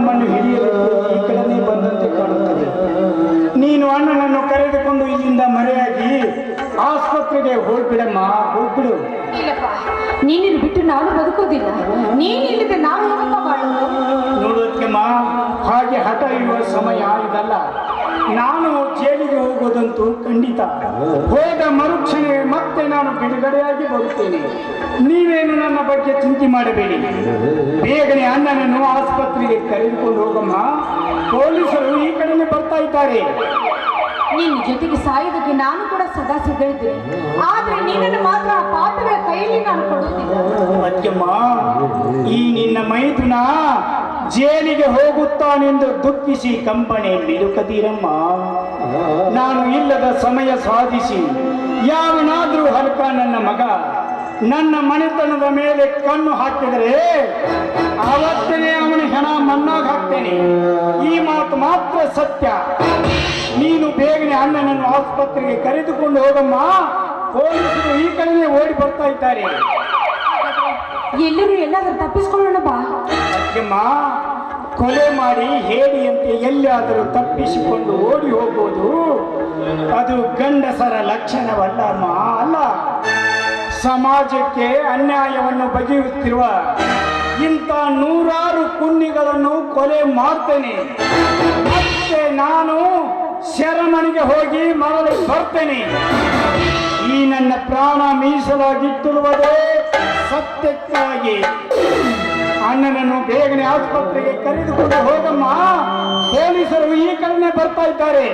ನಮ್ಮನ್ನು ಹಿಡಿಯಲು ಈ ಕಡೆನೇ ಬಂದಂತೆ ಕಾಣುತ್ತದೆ. ನೀನು ಅಣ್ಣನನ್ನು ಕರೆದುಕೊಂಡು ಇಲ್ಲಿಂದ ಮರೆಯಾಗಿ ಆಸ್ಪತ್ರೆಗೆ ಹೋಗ್ಬಿಡಮ್ಮ, ಹೋಗ್ಬಿಡು. ಇಲ್ಲಪ್ಪ, ನೀನಿರು ಬಿಟ್ಟು ನಾನು ಬದುಕೋದಿಲ್ಲ. ನೀನಿಲ್ಲದೆ ನಾನು ಹೇಗಪ್ಪ ಬಾಳೋದು? ನೋಡೋದಕ್ಕೆಮ್ಮ, ಹಾಗೆ ಹಠ ಇರುವ ಸಮಯ ಇದಲ್ಲ. ನಾನು ಜೈಲಿಗೆ ಹೋಗೋದಂತೂ ಖಂಡಿತ. ಹೋದ ಮರುಕ್ಷಣೆ ಮತ್ತೆ ನಾನು ಬಿಡುಗಡೆಯಾಗಿ ಬರುತ್ತೇನೆ. ನೀವೇನು ನನ್ನ ಬಗ್ಗೆ ಚಿಂತೆ ಮಾಡಬೇಡಿ. ಬೇಗನೆ ಅಣ್ಣನನ್ನು ಆಸ್ಪತ್ರೆಗೆ ಕರೆದುಕೊಂಡು ಹೋಗಮ್ಮ. ಪೊಲೀಸರು ಈ ಕಡೆನೇ ಬರ್ತಾ ಇದ್ದಾರೆ. ನಿನ್ನ ಜೊತೆಗೆ ಸಾಯೋದಕ್ಕೆ ನಾನು ಕೂಡ ಸದಾ ಸಿದ್ಧಳಿದ್ದೇನೆ. ಆದ್ರೆ ನಿನ್ನನ್ನು ಮಾತ್ರ ಆ ಪಾಪಗಳ ಕೈಯಲ್ಲಿ ನಾನು ಕೊಡುವುದಿಲ್ಲ. ಅತ್ಯಮ್ಮ, ಈ ನಿನ್ನ ಮೈದುನ ಜೈಲಿಗೆ ಹೋಗುತ್ತಾನೆಂದು ದುಃಖಿಸಿ ಕಂಪನಿ ಬಿಡುಕದಿರಮ್ಮ. ನಾನು ಇಲ್ಲದ ಸಮಯ ಸಾಧಿಸಿ ಯಾವನಾದ್ರೂ ಹಲ್ಕ ನನ್ನ ಮಗ ನನ್ನ ಮನೆತನದ ಮೇಲೆ ಕಣ್ಣು ಹಾಕಿದರೆ ಅವತ್ತೇ ಅವನ ಹೆಣ ಮಣ್ಣಾಗ ಹಾಕ್ತೇನೆ. ಈ ಮಾತು ಮಾತ್ರ ಸತ್ಯ. ನೀನು ಬೇಗನೆ ಅಣ್ಣನನ್ನು ಆಸ್ಪತ್ರೆಗೆ ಕರೆದುಕೊಂಡು ಹೋಗಮ್ಮ. ಪೊಲೀಸರು ಈ ಕಡೆನೇ ಓಡಿ ಬರ್ತಾ ಇದ್ದಾರೆ. ಎಲ್ಲರೂ ಎಲ್ಲಾದ್ರೂ ತಪ್ಪಿಸ್ಕೊಳ್ಳೋಣ ಬಾ. ಅಮ್ಮ, ಕೊಲೆ ಮಾಡಿ ಹೇಡಿಯಂತೆ ಎಲ್ಲಿಯಾದರೂ ತಪ್ಪಿಸಿಕೊಂಡು ಓಡಿ ಹೋಗುವುದು ಅದು ಗಂಡಸರ ಲಕ್ಷಣವಲ್ಲ ಅಮ್ಮ, ಅಲ್ಲ. ಸಮಾಜಕ್ಕೆ ಅನ್ಯಾಯವನ್ನು ಬಗೆಯುತ್ತಿರುವ ಇಂಥ ನೂರಾರು ಪುಣ್ಯಗಳನ್ನು ಕೊಲೆ ಮಾಡ್ತೇನೆ. ಮತ್ತೆ ನಾನು ಶರಮನಿಗೆ ಹೋಗಿ ಮರಳಿ ಬರ್ತೇನೆ. ಈ ನನ್ನ ಪ್ರಾಣ ಮೀಸಲಾಗಿಟ್ಟಿರುವುದೇ ಸತ್ಯಕ್ಕಾಗಿ. ಅಣ್ಣನನ್ನು ಬೇಗನೆ ಆಸ್ಪತ್ರೆಗೆ ಕರೆದುಕೊಂಡು ಹೋಗಮ್ಮ. ಪೊಲೀಸರು ಈ ಕಡೆನೇ ಬರ್ತಾ ಇದ್ದಾರೆ.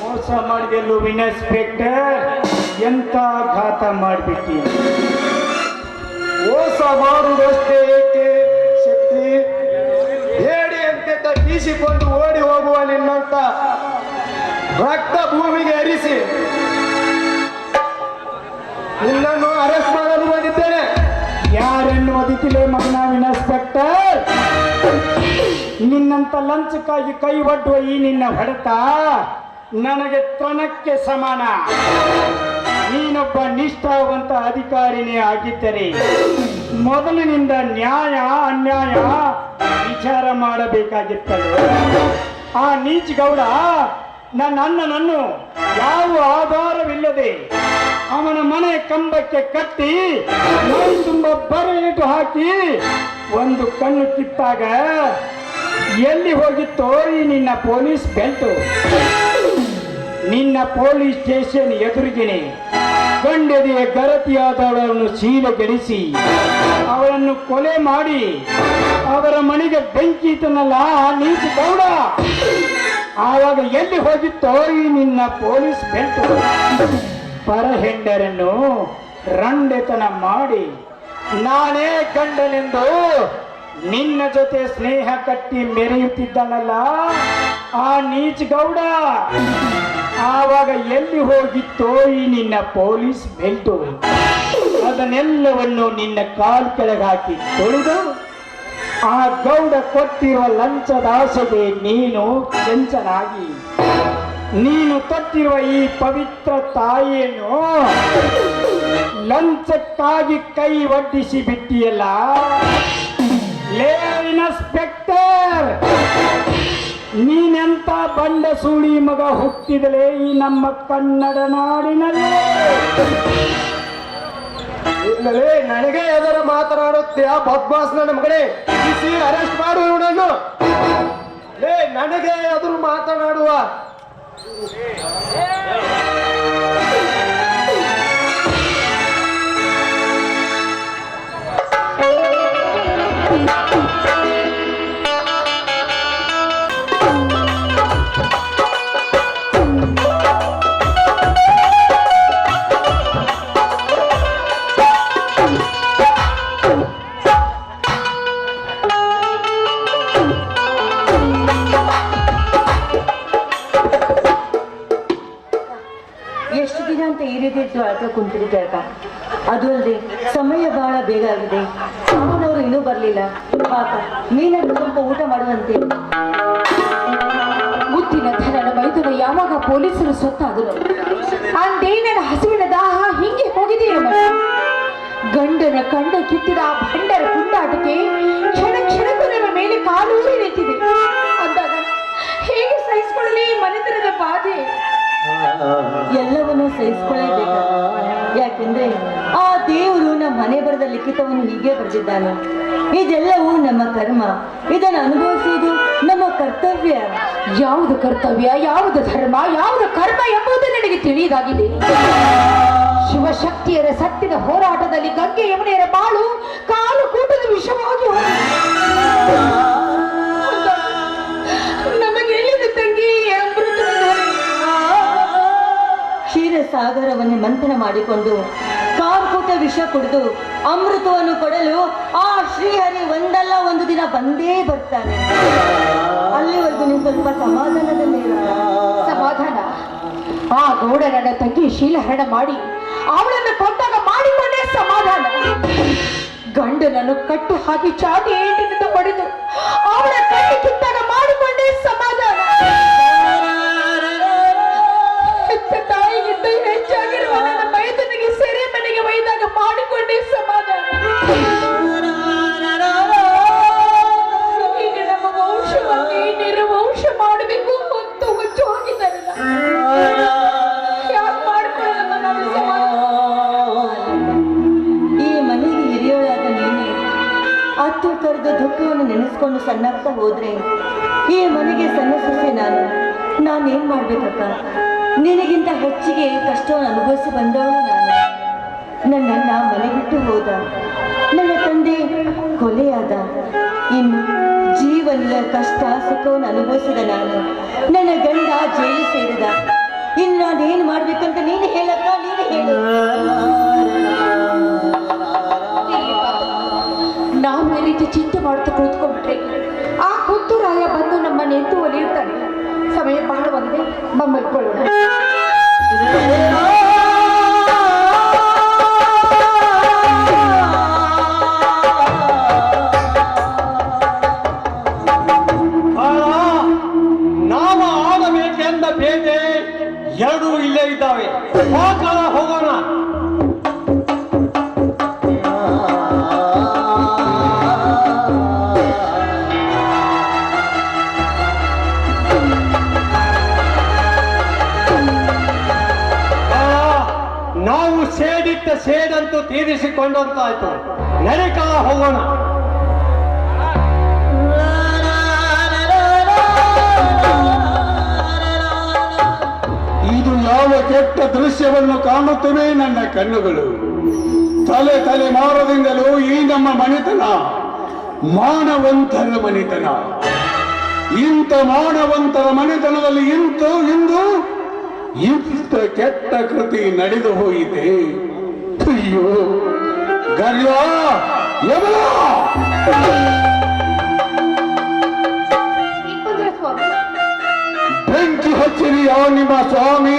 ಮೋಸ ಮಾಡಿದೆಲ್ಲೂ ಇನ್ಸ್ಪೆಕ್ಟರ್, ಎಂತ ಘಾತ ಮಾಡಿಬಿಟ್ಟಿ. ಮೋಸ ಮಾಡುವುದಷ್ಟೇ ಏಕೆ ಶಕ್ತಿ? ಹೇಡಿಯಂತೆ ತಪ್ಪಿಸಿಕೊಂಡು ಓಡಿ ಹೋಗುವ ನಿನ್ನಂತ ರಕ್ತ ಭೂಮಿಗೆ ಹರಿಸಿ ನಿನ್ನನ್ನು ಅರೆಸ್ಟ್ ಮಾಡಲು ಬಂದಿದ್ದೇನೆ. ಯಾರನ್ನು ಒದಿತಿಲೆ ಮಗನ ಇನ್ಸ್ಪೆಕ್ಟರ್? ನಿನ್ನಂತ ಲಂಚಕ್ಕಾಗಿ ಕೈ ಒಡ್ಡುವ ಈ ನಿನ್ನ ಹೊಡೆತ ನನಗೆ ತನಕ್ಕೆ ಸಮಾನ. ನೀನೊಬ್ಬ ನಿಷ್ಠಾವಂತ ಅಧಿಕಾರಿನೇ ಆಗಿದ್ದರೆ ಮೊದಲಿನಿಂದ ನ್ಯಾಯ ಅನ್ಯಾಯ ವಿಚಾರ ಮಾಡಬೇಕಾಗಿತ್ತಲ್ಲ. ಆ ನೀಚ ಗೌಡ ನನ್ನ ಅಣ್ಣನನ್ನು ಯಾವ ಆಧಾರವಿಲ್ಲದೆ ಅವನ ಮನೆ ಕಂಬಕ್ಕೆ ಕಟ್ಟಿ ಮೈ ತುಂಬ ಬರೆಯಿಟ್ಟು ಹಾಕಿ ಒಂದು ಕಣ್ಣು ಕಿತ್ತಾಗ ಎಲ್ಲಿ ಹೋಗಿತ್ತೋ ಈ ನಿನ್ನ ಪೊಲೀಸ್ ಬೆಲ್ಟು? ನಿನ್ನ ಪೊಲೀಸ್ ಸ್ಟೇಷನ್ ಎದುರಿಗೆನೆ ಗಂಡೆದೆಯ ಗರತಿಯಾದವಳನ್ನು ಶೀಲಗೆಡಿಸಿ ಅವಳನ್ನು ಕೊಲೆ ಮಾಡಿ ಅವರ ಮನೆಗೆ ಬೆಂಕಿ ಇಟ್ಟನಲ್ಲ ಆ ನೀಚ ಗೌಡ. ಆವಾಗ ಎಲ್ಲಿ ಹೋಗಿತ್ತೋ ಈ ನಿನ್ನ ಪೊಲೀಸ್ ಬೆಲ್ಟು? ಪರಹೆಂಡರನ್ನು ರಂಡೆತನ ಮಾಡಿ ನಾನೇ ಗಂಡನೆಂದು ನಿನ್ನ ಜೊತೆ ಸ್ನೇಹ ಕಟ್ಟಿ ಮೆರೆಯುತ್ತಿದ್ದನಲ್ಲ ಆ ನೀಚ ಗೌಡ. ಆವಾಗ ಎಲ್ಲಿ ಹೋಗಿತ್ತೋ ಈ ನಿನ್ನ ಪೊಲೀಸ್ ಬೆಲ್ಟು? ಅದನ್ನೆಲ್ಲವನ್ನು ನಿನ್ನ ಕಾಲ್ ಕೆಳಗಾಕಿ ತೊಳೆದು ಆ ಗೌಡ ಕೊಟ್ಟಿರುವ ಲಂಚದ ಆಸೆಗೆ ನೀನು ಕೆಂಚನಾಗಿ ನೀನು ತೊಟ್ಟಿರುವ ಈ ಪವಿತ್ರ ತಾಯಿಯನ್ನು ಲಂಚಕ್ಕಾಗಿ ಕೈ ಒಡ್ಡಿಸಿ ಬಿಟ್ಟಿಯಲ್ಲ. ಲೇ ಇನ್ಸ್ಪೆಕ್ಟರ್, ನೀನೆಂತ ಬಂಡ ಸೂಳಿ ಮಗ ಹುಟ್ಟಿದಲೇ ಈ ನಮ್ಮ ಕನ್ನಡ ನಾಡಿನಲ್ಲಿ? ಇಲ್ಲಲೇ ನನಗೆ ಎದರ ಮಾತನಾಡುತ್ತೀಯ ಬದ್ಮಾಸ್ ನನ್ನ ಮಗನೇ? ಅರೆಸ್ಟ್ ಮಾಡು ಇವನನ್ನು. ಲೇ ನನಗೆ ಎದುರು ಮಾತನಾಡುವ ಎಷ್ಟು ದಿನ ಅಂತ ಈ ರೀತಿ ಅಳ್ತಾ ಕುಂತಿರುತ್ತೆ ಅಕ್ಕ. ಅದು ಅಲ್ಲದೆ ಸಮಯ ಬಹಳ ಬೇಗ ಆಗಿದೆ. ಅವನವರು ಇನ್ನೂ ಬರಲಿಲ್ಲ. ಪಾಪ ಮೀನನ್ನು ಸ್ವಲ್ಪ ಊಟ ಮಾಡುವಂತೆ. ಯಾವಾಗ ಪೊಲೀಸರು ಸೊತ್ತಾದರು ಅಂದೇ ನನ್ನ ಹಸುವಿನ ದಾಹ ಹಿಂಗೆ ಹೋಗಿದೆಯೋ ಗಂಡನ ಕಂಡ ಕಿತ್ತಿದ ಆ ಭಂಡರ ಕುಂಡಾಟಕ್ಕೆ ಕ್ಷಣ ಕ್ಷಣಕ್ಕೂ ನನ್ನ ಮೇಲೆ ಕಾಲೂರಿ ನಿಂತಿದೆ ಅಂದಾಗ ಹೇಗೆ ಸಹಿಸಿಕೊಳ್ಳಲಿ ಈ ಮನೆತನದ ಬಾಧೆ? ಎಲ್ಲವನ್ನೂ ಸಹಿಸಿಕೊಳ್ಳಬೇಕು. ಯಾಕೆಂದ್ರೆ ಆ ದೇವರು ನಮ್ಮ ಮನೆ ಬರೆದ ಲಿಖಿತವನ್ನು ಹೀಗೆ ಬರೆದಿದ್ದಾನೆ. ಇದೆಲ್ಲವೂ ನಮ್ಮ ಕರ್ಮ. ಇದನ್ನು ಅನುಭವಿಸುವುದು ನಮ್ಮ ಕರ್ತವ್ಯ. ಯಾವುದು ಕರ್ತವ್ಯ, ಯಾವುದು ಧರ್ಮ, ಯಾವುದು ಕರ್ಮ ಎಂಬುದು ನನಗೆ ತಿಳಿಯದಾಗಿದೆ. ಶಿವಶಕ್ತಿಯರ ಸತ್ತಿದ ಹೋರಾಟದಲ್ಲಿ ಗಂಗೆ ಯಮುನೆಯರ ಬಾಳು ಕಾಲು ಕೂಟದ ವಿಷವಾಗಿ ನಮಗೆ ಎಲ್ಲಿದೆ ತಂಗಿ ಅಮೃತ? ಕ್ಷೀರಸಾಗರವನ್ನು ಮಂಥನ ಮಾಡಿಕೊಂಡು ಕಾರ್ಕೂಟ ವಿಷ ಕುಡಿದು ಅಮೃತವನ್ನು ಕೊಡಲು ಆ ಶ್ರೀಹರಿ ಒಂದಲ್ಲ ಒಂದು ದಿನ ಬಂದೇ ಬರ್ತಾನೆ. ಅಲ್ಲಿವರೆಗೂ ನೀವು ಸ್ವಲ್ಪ ಸಮಾಧಾನದಲ್ಲಿ ಸಮಾಧಾನ. ಆ ಗೌಡ ನನ್ನ ತಂಗಿ ಶೀಲಹರಣ ಮಾಡಿ ಅವಳನ್ನು ಕೊಂದಾಗ ಮಾಡಿಕೊಂಡೇ ಸಮಾಧಾನ. ಗಂಡನನ್ನು ಕಟ್ಟಿ ಹಾಕಿ ಚಾಟಿ ಏಟಿನಿಂದ ಹೊಡೆದು ಅವಳ ಕಟ್ಟಿ ಕಿತ್ತಾಗ ಮಾಡಿಕೊಂಡೇ ಸಮಾಧಾನ. ಹೆತ್ತ ತಾಯಿಗಿಂತ ಹೆಚ್ಚಾಗಿರುವ ನನ್ನ ಮೈದನಿಗೆ ಸೆರೆ ಮನೆಗೆ ಒಯ್ದಾಗ ಮಾಡಿಕೊಂಡೇ ಸಮಾಧಾನ. ಈಗ ನಮ್ಮ ವಂಶವಾಗಿ ನಿರ್ವಂಶ ಮಾಡಬೇಕು ಹೊತ್ತು ಹೊಚ್ಚು ಹೋಗಿದ್ದಾರಲ್ಲ, ಯಾಕೆ ಮಾಡ್ಕೊಳ್ಳಲ್ಲ ನಾವು ಸಮಾಧಾನ? ಈ ಮನೆಗೆ ಹಿರಿಯೋಳಾದ ನೀನೆ ಅತ್ತು ಕರೆದ ದುಃಖವನ್ನು ನೆನೆಸ್ಕೊಂಡು ಸಣ್ಣಾಗ್ತಾ ಹೋದ್ರೆ ಈ ಮನೆಗೆ ಸಣ್ಣ ಸೊಸೆ ನಾನೇನ್ ಮಾಡ್ಬೇಕಕ್ಕ? ನಿನಗಿಂತ ಹೆಚ್ಚಿಗೆ ಕಷ್ಟವನ್ನು ಅನುಭವಿಸಿ ಬಂದವಳು ನಾನು. ನನ್ನನ್ನ ಮನೆ ಬಿಟ್ಟು ಹೋದ, ನನ್ನ ತಂದೆ ಕೊಲೆಯಾದ, ಇನ್ನು ಜೀವನದ ಕಷ್ಟ ಸುಖವನ್ನು ಅನುಭವಿಸಿದ ನಾನು. ನನ್ನ ಗಂಡ ಜೈಲು ಸೇರಿದ. ಇನ್ನು ನಾನೇನ್ ಮಾಡ್ಬೇಕಂತ ನೀನು ಹೇಳಕ್ಕ, ನೀನು ಹೇಳು. ನಾವು ಈ ರೀತಿ ಚಿಂತೆ ಮಾಡ್ತಾ ಕುಳಿತುಕೊಂಡ್ಬಿಟ್ರೆ ಆ ಕುತ್ತೂರಾಯ ಬಂದು ನಮ್ಮನ್ನು ಎದ್ದು ಒಲಿಯುತ್ತಾನೆ. ಸಮಯ ಬಹಳ ಬಂದಿದೆ, ಮಮ್ಮಲ್ಕೊಳ್ಳೋಣ. ನಾವು ಆಡಬೇಕೆಂದ ಬೇಟೆ ಎರಡೂ ಇಲ್ಲೇ ಇದ್ದಾವೆ. ಹೋಗೋಣ. ನಾವು ಸೇಡಿಟ್ಟ ಸೇಡಂತೂ ತೀರಿಸಿಕೊಂಡಂತಾಯ್ತು. ನರಕ ಹೋಗೋಣ. ಇದು ಯಾವ ಕೆಟ್ಟ ದೃಶ್ಯವನ್ನು ಕಾಣುತ್ತವೆ ನನ್ನ ಕಣ್ಣುಗಳು. ತಲೆಮಾರದಿಂದಲೂ ಈ ನಮ್ಮ ಮನೆತನ ಮಾನವಂತರ ಮನೆತನ. ಇಂಥ ಮಾನವಂತರ ಮನೆತನದಲ್ಲಿ ಇಂದು ಇಂಥ ಕೆಟ್ಟ ಕೃತಿ ನಡೆದು ಹೋಯಿತೆ. ಅಯ್ಯೋ ಗರ್ವ ಯಮಲ! ಬೆಂಕಿ ಹಚ್ಚಿರಿ ನಿಮ್ಮ ಸ್ವಾಮಿ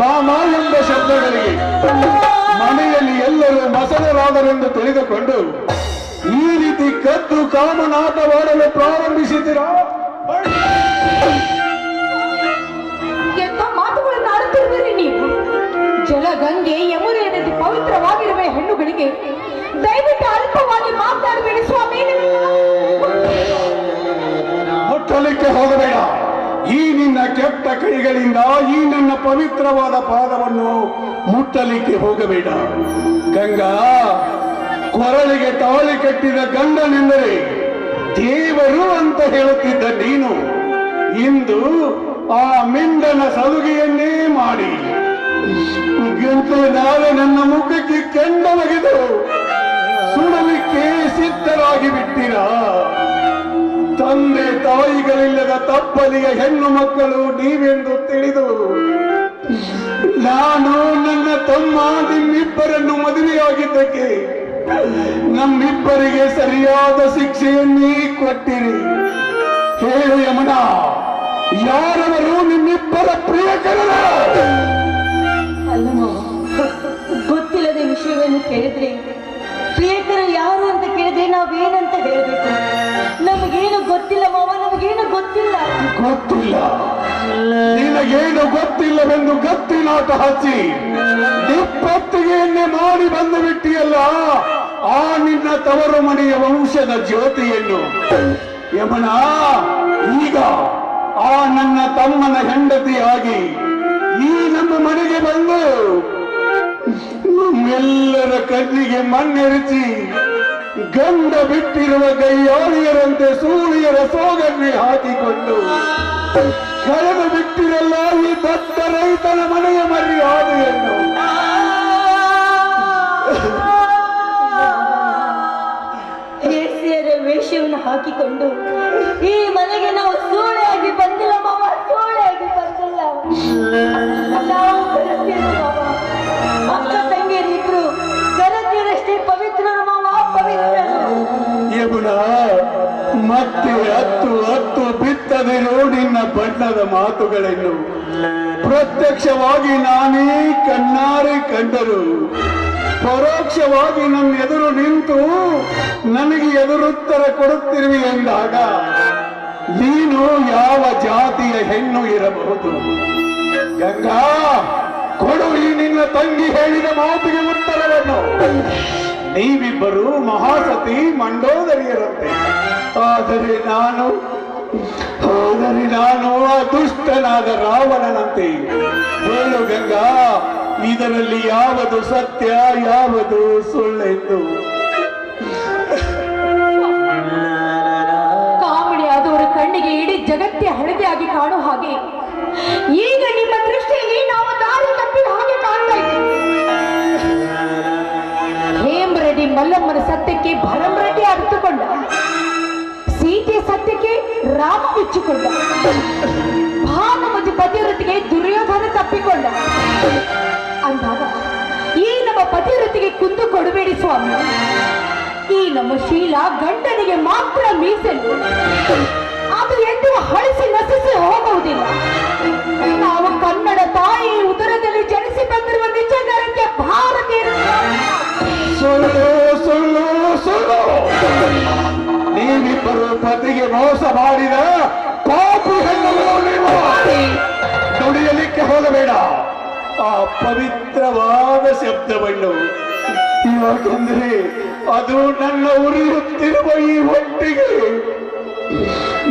ಮಾಮ ಎಂಬ ಶಬ್ದಗಳಿಗೆ ಮನೆಯಲ್ಲಿ ಎಲ್ಲರೂ ಮಸಣರಾದರೆಂದು ತಿಳಿದುಕೊಂಡು ಈ ರೀತಿ ಕದ್ದು ಕಾಮನಾಟವಾಡಲು ಪ್ರಾರಂಭಿಸಿದಿರಾ? ಎಂತ ಮಾತುಗಳನ್ನು ಆಡುತ್ತಿರುವಿರಿ ನೀವು? ಜಲಗಂಗೆ ಯಮುನೆ ನದಿ ಪವಿತ್ರವಾಗಿರುವ ಹೆಣ್ಣುಗಳಿಗೆ ದಯವಿಟ್ಟು ಅಲ್ಪವಾಗಿ ಮಾತನಾಡಬೇಡಿ ಸ್ವಾಮಿ. ಮುಟ್ಟಲಿಕ್ಕೆ ಹೋಗಬೇಡ. ಈ ನಿನ್ನ ಕೆಟ್ಟ ಕೈಗಳಿಂದ ಈ ನನ್ನ ಪವಿತ್ರವಾದ ಪಾದವನ್ನು ಮುಟ್ಟಲಿಕ್ಕೆ ಹೋಗಬೇಡ. ಗಂಗಾ, ಕೊರಳಿಗೆ ತಾಳಿ ಕಟ್ಟಿದ ಗಂಡನೆಂದರೆ ದೇವರು ಅಂತ ಹೇಳುತ್ತಿದ್ದ ನೀನು ಇಂದು ಆ ಮಿಂಡನ ಸಲುಗೆಯನ್ನೇ ಮಾಡಿ ನಾಳೆ ನನ್ನ ಮುಖಕ್ಕೆ ಕೆಂಡಲಗಿದು ಸುಡಲಿಕ್ಕೆ ಸಿದ್ಧರಾಗಿ ಬಿಟ್ಟಿರಾ? ತಂದೆ ತಾಯಿಗಳಿಲ್ಲದ ತಪ್ಪಲಿಯ ಹೆಣ್ಣು ಮಕ್ಕಳು ನೀವೆಂದು ತಿಳಿದು ನಾನು ನನ್ನ ತಮ್ಮ ನಿಮ್ಮಿಬ್ಬರನ್ನು ಮದುವೆಯಾಗಿದ್ದಕ್ಕೆ ನಮ್ಮಿಬ್ಬರಿಗೆ ಸರಿಯಾದ ಶಿಕ್ಷೆಯನ್ನೇ ಕೊಟ್ಟಿರಿ. ಹೇಳು ಯಮನ, ಯಾರವರು ನಿಮ್ಮಿಬ್ಬರ ಪ್ರಿಯಕರರ? ಅಲ್ಲ ಮಾವ, ಗೊತ್ತಿಲ್ಲದ ವಿಷಯವನ್ನು ಕೇಳಿದ್ರೆ ಪ್ರಿಯಕರು ಯಾರು ಅಂತ ಕೇಳಿದ್ರೆ ನಾವೇನಂತ ಹೇಳ್ಬೇಕು? ನಮಗೇನು ಗೊತ್ತಿಲ್ಲ ಮಾವ, ನಮಗೇನು ಗೊತ್ತಿಲ್ಲ. ಗೊತ್ತಿಲ್ಲ? ನಿನಗೇನು ಗೊತ್ತಿಲ್ಲವೆಂದು ಗತ್ತಿನಾಟ ಹಚ್ಚಿ ನಿಪ್ಪತ್ತಿಗೆ ಎಣ್ಣೆ ಮಾಡಿ ಬಂದು ಬಿಟ್ಟಿಯಲ್ಲ ಆ ನಿನ್ನ ತವರು ಮನೆಯ ವಂಶದ ಜ್ಯೋತಿಯನ್ನು. ಯಮನ, ಈಗ ಆ ನನ್ನ ತಮ್ಮನ ಹೆಂಡತಿಯಾಗಿ ಈ ನಮ್ಮ ಮನೆಗೆ ಬಂದು ನಮ್ಮೆಲ್ಲರ ಕಣ್ಣಿಗೆ ಮಣ್ಣೆರಚಿ ಗಂಡ ಬಿಟ್ಟಿರುವ ಗೈಯಾಳಿಯರಂತೆ ಸೂಳಿಯರ ಸೋಗನ್ನೇ ಹಾಕಿಕೊಂಡು ಕಳೆದು ಬಿಟ್ಟಿರಲ್ಲ ಈ ದೊಡ್ಡ ರೈತನ ಮನೆಯ ಮರ್ಯಾದೆಯನ್ನು. ಹೇಸಿಯರ ವೇಷವನ್ನು ಹಾಕಿಕೊಂಡು ಈ ಮನೆಗೆ ನಾವು ಸೂಳೆಯಾಗಿ ಬಂದಿಲ್ಲ ಮಾವ, ಸೂಳೆಯಾಗಿ ಬಂದಿಲ್ಲ. ನಾವು ಗರತಿಯರು ಮಾವ. ಅಕ್ಕ ತಂಗಿಯರಿಬ್ರು ಗರತಿಯರಷ್ಟೇ ಪವಿತ್ರರು ಮಾವ, ಪವಿತ್ರರು. ಯಮುನ, ಮತ್ತೆ ಹತ್ತು ಬಿತ್ತದಿರೋ ನಿನ್ನ ಬಣ್ಣದ ಮಾತುಗಳನ್ನು ಪ್ರತ್ಯಕ್ಷವಾಗಿ ನಾನೇ ಕಣ್ಣಾರೆ ಕಂಡರು, ಪರೋಕ್ಷವಾಗಿ ನನ್ನ ಎದುರು ನಿಂತು ನನಗೆ ಎದುರುತ್ತರ ಕೊಡುತ್ತಿರುವಿ ಎಂದಾಗ ನೀನು ಯಾವ ಜಾತಿಯ ಹೆಣ್ಣು ಇರಬಹುದು? ಗಂಗಾ, ಕೊಡು ಈ ನಿನ್ನ ತಂಗಿ ಹೇಳಿದ ಮಾತಿಗೆ ಉತ್ತರವನ್ನು. ನೀವಿಬ್ಬರು ಮಹಾಸತಿ ಮಂಡೋದರಿಯರಂತೆ. ಆದರೆ ನಾನು ಆ ದುಷ್ಟನಾದ ರಾವಣನಂತೆ. ಹೇಳು ಗಂಗಾ, ಇದರಲ್ಲಿ ಯಾವುದು ಸತ್ಯ, ಯಾವುದು ಸುಳ್ಳೆಂದು? ಕಾಮಿಡಿಯಾದವರ ಕಣ್ಣಿಗೆ ಇಡೀ ಜಗತ್ತೇ ಹಳದಿಯಾಗಿ ಕಾಣೋ ಹಾಗೆ ಈಗ ನಿಮ್ಮ ದೃಷ್ಟಿಯಲ್ಲಿ ನಾವು ದಾರಿ ತಪ್ಪಿದ ಹಾಗೆ ಕಾಣ್ತಾ ಇದ್ದೀವಿ. ಹೇಮರೆಡ್ಡಿ ಮಲ್ಲಮ್ಮನ ಸತ್ಯಕ್ಕೆ ಭರಮರೆಡ್ಡಿ ಅರಿತುಕೊಂಡ, ಸೀತೆ ಸತ್ಯಕ್ಕೆ ರಾಮ ಬಿಚ್ಚಿಕೊಂಡ, ಭಾನುಮತಿ ಪತಿವ್ರತಿಗೆ ದುರ್ಯೋಧನ ತಪ್ಪಿಕೊಂಡ ಅಂದಾಗ ಈ ನಮ್ಮ ಪತಿವ್ರತಿಗೆ ಕುಂದು ಕೊಡಬೇಡಿ ಸ್ವಾಮಿ. ಈ ನಮ್ಮ ಶೀಲ ಗಂಡನಿಗೆ ಮಾತ್ರ ಮೀಸಲು, ಅದು ಎಂದಿಗೂ ಹಳಿಸಿ ನಸಿಸಿ ಹೋಗುವುದಿಲ್ಲ. ನಾವು ಕನ್ನಡ ತಾಯಿ ಉದರದಲ್ಲಿ ಜನಿಸಿ ಬಂದಿರುವ ನಿಜಗರಕ್ಕೆ ಭಾರತೀಯರು. ಸುಳ್ಳು ಸುಳ್ಳು ಸುಳ್ಳು! ನೀವಿಬ್ಬರು ಪತಿಗೆ ಮೋಸ ಮಾಡಿದ ಪಾಪಿ ಹೆಣ್ಣುಗಳು ನೀವು. ನುಡಿಯಲಿಕ್ಕೆ ಹೋಗಬೇಡ ಆ ಪವಿತ್ರವಾದ ಶಬ್ದವನ್ನು, ಯಾಕೆಂದ್ರೆ ಅದು ನನ್ನ ಉರಿಯುತ್ತಿರುವ ಈ ಹೊಟ್ಟಿಗೆ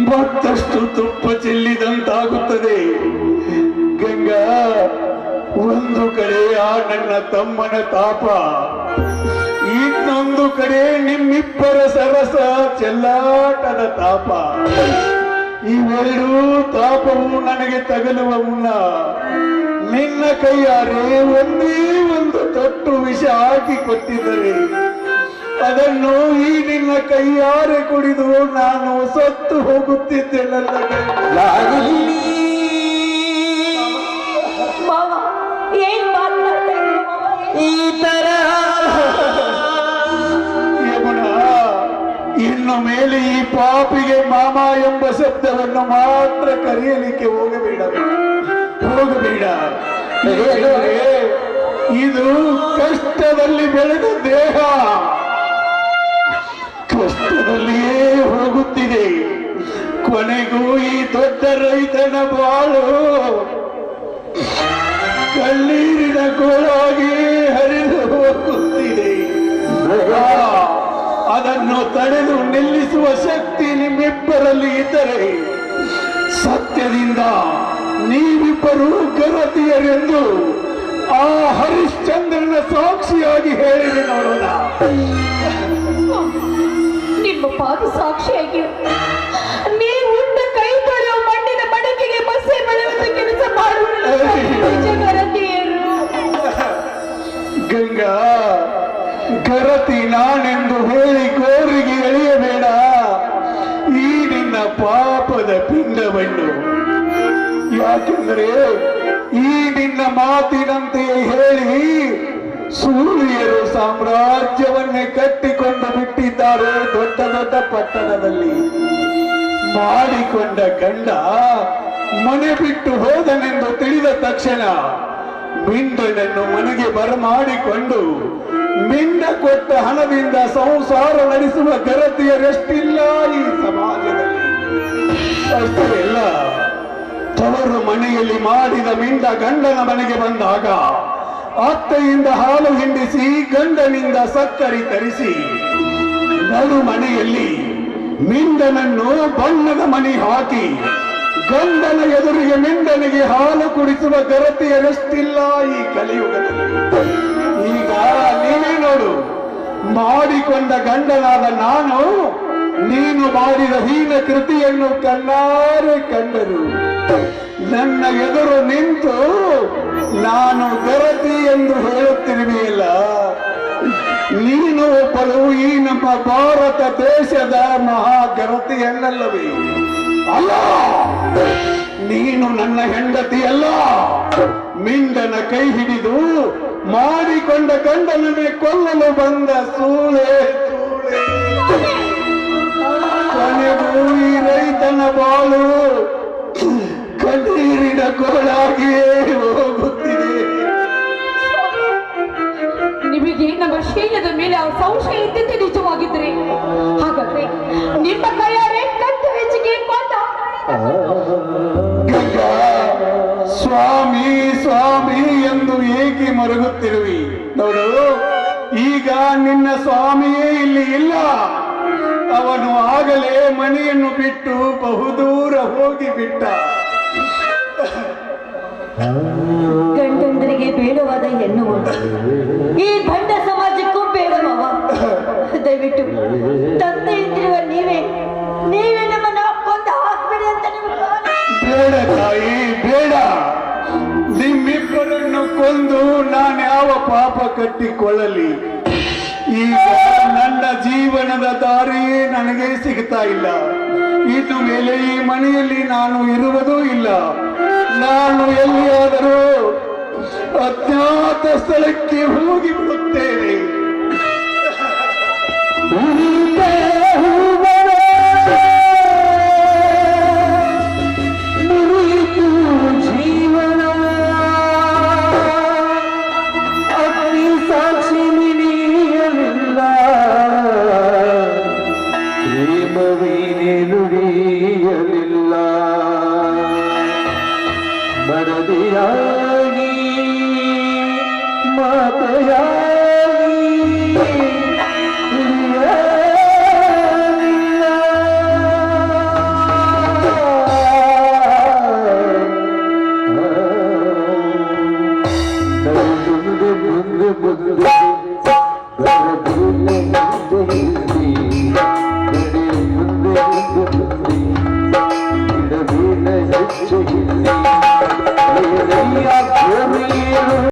ಮತ್ತಷ್ಟು ತುಪ್ಪ ಚೆಲ್ಲಿದಂತಾಗುತ್ತದೆ. ಗಂಗಾ, ಒಂದು ಕಡೆ ಆ ನನ್ನ ತಮ್ಮನ ತಾಪ, ಇನ್ನೊಂದು ಕಡೆ ನಿಮ್ಮಿಬ್ಬರ ಸರಸ ಚೆಲ್ಲಾಟದ ತಾಪ. ಇವೆರಡೂ ತಾಪವು ನನಗೆ ತಗಲುವ ಮುನ್ನ ನಿನ್ನ ಕೈಯಾರೆ ಒಂದೇ ಒಂದು ತೊಟ್ಟು ವಿಷ ಹಾಕಿ ಕೊಟ್ಟಿದ್ದರೆ ಅದನ್ನು ಈ ನಿನ್ನ ಕೈಯಾರೆ ಕುಡಿದು ನಾನು ಸತ್ತು ಹೋಗುತ್ತಿದ್ದೇನಲ್ಲ. ಮಾವ ಏನ್ ಮಾತನಾಡ್ತಾ ಇದ್ದೀರಿ ಮಾವ? ಈ ತರ ಯಮುನ, ಇನ್ನು ಮೇಲೆ ಈ ಪಾಪಿಗೆ ಮಾಮ ಎಂಬ ಶಬ್ದವನ್ನು ಮಾತ್ರ ಕರೆಯಲಿಕ್ಕೆ ಹೋಗಬೇಡ. ಏಕೆಂದರೆ ಇದು ಕಷ್ಟದಲ್ಲಿ ಬೆಳೆದ ದೇಹ ಕಷ್ಟದಲ್ಲಿಯೇ ಹೋಗುತ್ತಿದೆ. ಕೊನೆಗೂ ಈ ದೊಡ್ಡ ರೈತನ ಬಾಳು ಕಣ್ಣೀರಿನ ಗೋಳಾಗಿ ಹರಿದು ಹೋಗುತ್ತಿದೆ. ಅದನ್ನು ತಡೆದು ನಿಲ್ಲಿಸುವ ಶಕ್ತಿ ನಿಮ್ಮಿಬ್ಬರಲ್ಲಿ ಇದ್ದರೆ ಸತ್ಯದಿಂದ ನೀವಿಬ್ಬರು ಗರತಿಯರೆಂದು ಆ ಹರಿಶ್ಚಂದ್ರನ ಸಾಕ್ಷಿಯಾಗಿ ಹೇಳಿದೆ ನೋಡೋಣ. ನಿಮ್ಮ ಪಾದ ಸಾಕ್ಷಿಯಾಗಿ ನೀವು ಉಂಡ ಕೈ ತೊಳೆಯುವ ಮಣ್ಣಿನ ಮಡಕೆಗೆ ಬಸೆ ಬೆಳೆಯುವ ಕೆಲಸ ಮಾಡುವರು. ಗಂಗಾ, ಗರತಿ ನಾನೆಂದು ಹೇಳಿ ಗೋರಿಗೆ ಎಳೆಯಬೇಡ ಈ ನಿನ್ನ ಪಾಪದ ಪಿಂಡವನ್ನು. ಯಾಕೆಂದರೆ ಈ ನಿನ್ನ ಮಾತಿನಂತೆ ಹೇಳಿ ಸೂರ್ಯರು ಸಾಮ್ರಾಜ್ಯವನ್ನೇ ಕಟ್ಟಿಕೊಂಡು ಬಿಟ್ಟಿದ್ದಾರೆ. ದೊಡ್ಡ ದೊಡ್ಡ ಪಟ್ಟಣದಲ್ಲಿ ಮಾಡಿಕೊಂಡ ಗಂಡ ಮನೆ ಬಿಟ್ಟು ಹೋದನೆಂದು ತಿಳಿದ ತಕ್ಷಣ ಮಿಂಡನನ್ನು ಮನೆಗೆ ಬರಮಾಡಿಕೊಂಡು ಮಿಂಡ ಕೊಟ್ಟ ಹಣದಿಂದ ಸಂಸಾರ ನಡೆಸುವ ಗರತಿಯರೆಷ್ಟಿಲ್ಲ ಈ ಸಮಾಜದಲ್ಲಿ. ಅಷ್ಟೇ ಅಲ್ಲ, ತವರು ಮನೆಯಲ್ಲಿ ಮಾಡಿದ ಮಿಂಡ ಗಂಡನ ಮನೆಗೆ ಬಂದಾಗ ಅತ್ತೆಯಿಂದ ಹಾಲು ಹಿಂಡಿಸಿ ಗಂಡನಿಂದ ಸಕ್ಕರೆ ತರಿಸಿ ನಡು ಮನೆಯಲ್ಲಿ ಮಿಂಡನನ್ನು ಬಣ್ಣದ ಮಣಿ ಹಾಕಿ ಗಂಡನ ಎದುರಿಗೆ ಮಿಂಡನಿಗೆ ಹಾಲು ಕುಡಿಸುವ ಗರತಿಯರೆಷ್ಟಿಲ್ಲ ಈ ಕಲಿಯುಗದಲ್ಲಿ. ಈಗ ನೀನೇ ನೋಡು, ಮಾಡಿಕೊಂಡ ಗಂಡನಾದ ನಾನು ನೀನು ಮಾಡಿದ ಹೀನ ಕೃತಿಯನ್ನು ಕಣ್ಣಾರೆ ಕಂಡರು ನನ್ನ ಎದುರು ನಿಂತು ನಾನು ಗರತಿ ಎಂದು ಹೇಳುತ್ತಿರುವೆಯಲ್ಲ. ನೀನು ಒಬ್ಬಳು ಈ ನಮ್ಮ ಭಾರತ ದೇಶದ ಮಹಾಗರತಿಯನ್ನಲ್ಲವೇ? ಅಲ್ಲ, ನೀನು ನನ್ನ ಹೆಂಡತಿಯಲ್ಲ. ಮಿಂಡನ ಕೈ ಹಿಡಿದು ಮಾಡಿಕೊಂಡ ಗಂಡನನ್ನೇ ಕೊಲ್ಲಲು ಬಂದ ಸೂಳೆ ಸೂಳೆ. ಕೊನೆಗೂ ಈ ರೈತನ ಬಾಳು ಕಣ್ಣೀರಿನ ಕೋಳಾಗಿಯೇ ಹೋಗುತ್ತಿದೆ. ನಿಮಗೆ ನಮ್ಮ ಶೀಲದ ಮೇಲೆ ಆ ಸಂಶಯ ಇದ್ದಿದ್ದು ನಿಜವಾಗಿದ್ರೆ ಹಾಗಾದ್ರೆ ನಿಮ್ಮ ಕೈಯಾರೆ ಕಟ್ಟು ಹೆಚ್ಚಿಗೆ ಕೊಂದ ಗಂಗಾ, ಸ್ವಾಮಿ ಸ್ವಾಮಿ ಎಂದು ಏಕೆ ಮರುಗುತ್ತಿರುವಿ? ನೋಡು, ಈಗ ನಿನ್ನ ಸ್ವಾಮಿಯೇ ಇಲ್ಲಿ ಇಲ್ಲ. ಅವನು ಆಗಲೇ ಮನೆಯನ್ನು ಬಿಟ್ಟು ಬಹುದೂರ ಹೋಗಿ ಬಿಟ್ಟ. ಗಂಡಂದರಿಗೆ ಬೇಡವಾದ ಹೆಣ್ಣು ಉಂಟು, ಈ ಭಂಡ ಸಮಾಜಕ್ಕೂ ಬೇಡವವ. ದಯವಿಟ್ಟು ತಂದೆ ಇದ್ದಿರುವ ನೀವೇ ನಮ್ಮನ್ನ ಕೊಂದು ಹಾಕ್ಬೇಡಿ ಅಂತ ಬೇಡ ತಾಯಿ, ಬೇಡ. ನಿಮ್ಮಿಬ್ಬರನ್ನು ಕೊಂದು ನಾನು ಯಾವ ಪಾಪ ಕಟ್ಟಿಕೊಳ್ಳಲಿ? ಈಗ ನನ್ನ ಜೀವನದ ದಾರಿಯೇ ನನಗೆ ಸಿಗ್ತಾ ಇಲ್ಲ. ಇನ್ನು ಮೇಲೆ ಈ ಮನೆಯಲ್ಲಿ ನಾನು ಇರುವುದೂ ಇಲ್ಲ. ನಾನು ಎಲ್ಲಿಯಾದರೂ ಅಜ್ಞಾತ ಸ್ಥಳಕ್ಕೆ ಹೋಗಿ ಬಿಡುತ್ತೇನೆ. ಜೀವನ ಅಗ್ನಿ ಸಾಕ್ಷಿ ನಿಲಿಯಲಿಲ್ಲ, ಪ್ರೇಮವೀನೆ ನುಡಿಯಲಿಲ್ಲ. ಮರದಿಯಾಗಿ ಮಾತೆಯಾಗಿ ಉಳಿಯಲಿಲ್ಲ. ಮುಂದೆ ಮುಂದೆ ಮುಂದೆ ಮುಂದೆ ಮುಂದೆ ಮುಂದೆ